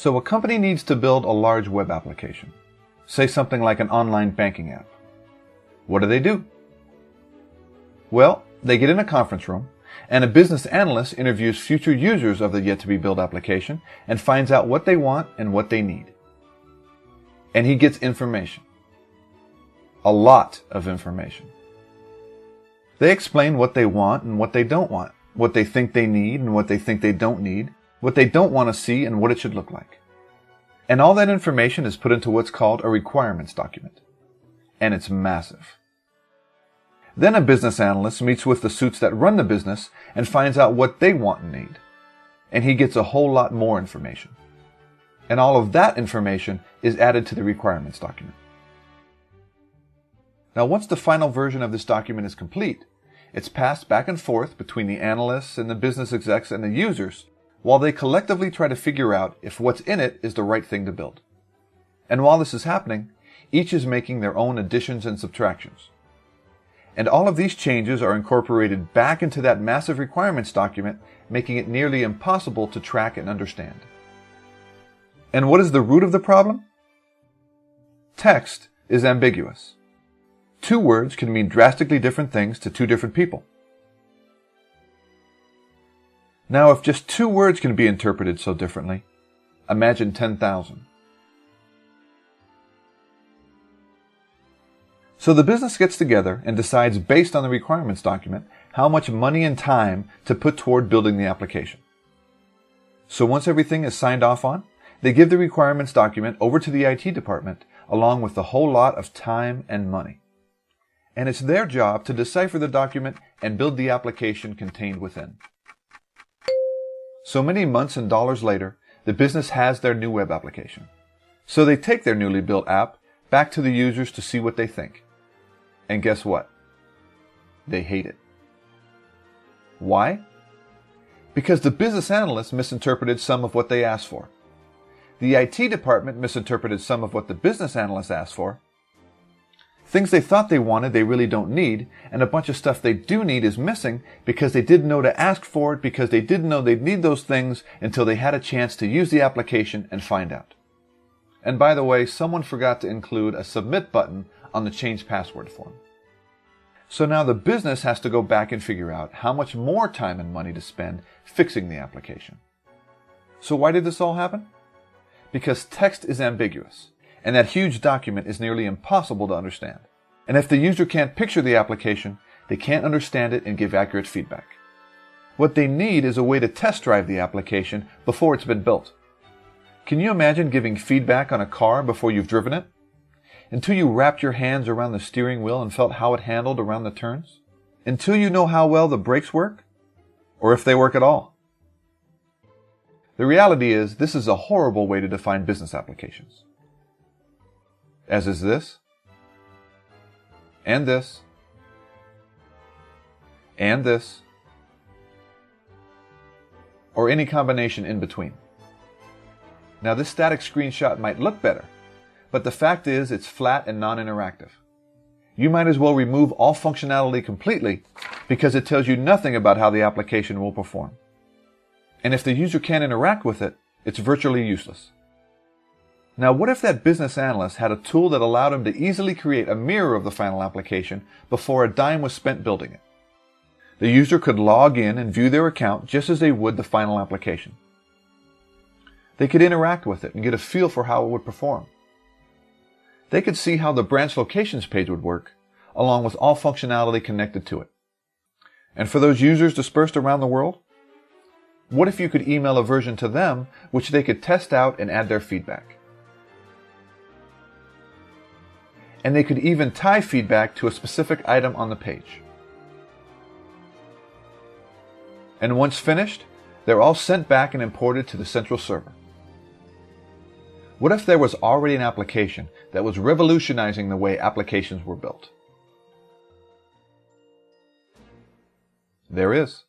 So a company needs to build a large web application, say something like an online banking app. What do? Well, they get in a conference room, and a business analyst interviews future users of the yet-to-be-built application and finds out what they want and what they need. And he gets information. A lot of information. They explain what they want and what they don't want, what they think they need and what they think they don't need, what they don't want to see and what it should look like. And all that information is put into what's called a requirements document. And it's massive. Then a business analyst meets with the suits that run the business and finds out what they want and need. And he gets a whole lot more information. And all of that information is added to the requirements document. Now, once the final version of this document is complete, it's passed back and forth between the analysts and the business execs and the users while they collectively try to figure out if what's in it is the right thing to build. And while this is happening, each is making their own additions and subtractions. And all of these changes are incorporated back into that massive requirements document, making it nearly impossible to track and understand. And what is the root of the problem? Text is ambiguous. Two words can mean drastically different things to two different people. Now, if just two words can be interpreted so differently, imagine 10,000. So the business gets together and decides, based on the requirements document, how much money and time to put toward building the application. So once everything is signed off on, they give the requirements document over to the IT department along with a whole lot of time and money. And it's their job to decipher the document and build the application contained within. So many months and dollars later, the business has their new web application. So they take their newly built app back to the users to see what they think. And guess what? They hate it. Why? Because the business analyst misinterpreted some of what they asked for. The IT department misinterpreted some of what the business analyst asked for. Things they thought they wanted they really don't need, and a bunch of stuff they do need is missing because they didn't know to ask for it, because they didn't know they'd need those things until they had a chance to use the application and find out. And by the way, someone forgot to include a submit button on the change password form. So now the business has to go back and figure out how much more time and money to spend fixing the application. So why did this all happen? Because text is ambiguous, and that huge document is nearly impossible to understand. And if the user can't picture the application, they can't understand it and give accurate feedback. What they need is a way to test drive the application before it's been built. Can you imagine giving feedback on a car before you've driven it? Until you wrapped your hands around the steering wheel and felt how it handled around the turns? Until you know how well the brakes work? Or if they work at all? The reality is, this is a horrible way to define business applications. As is this, and this, and this, or any combination in between. Now, this static screenshot might look better, but the fact is it's flat and non-interactive. You might as well remove all functionality completely because it tells you nothing about how the application will perform. And if the user can't interact with it, it's virtually useless. Now, what if that business analyst had a tool that allowed him to easily create a mirror of the final application before a dime was spent building it? The user could log in and view their account just as they would the final application. They could interact with it and get a feel for how it would perform. They could see how the branch locations page would work, along with all functionality connected to it. And for those users dispersed around the world, what if you could email a version to them which they could test out and add their feedback? And they could even tie feedback to a specific item on the page. And once finished, they're all sent back and imported to the central server. What if there was already an application that was revolutionizing the way applications were built? There is.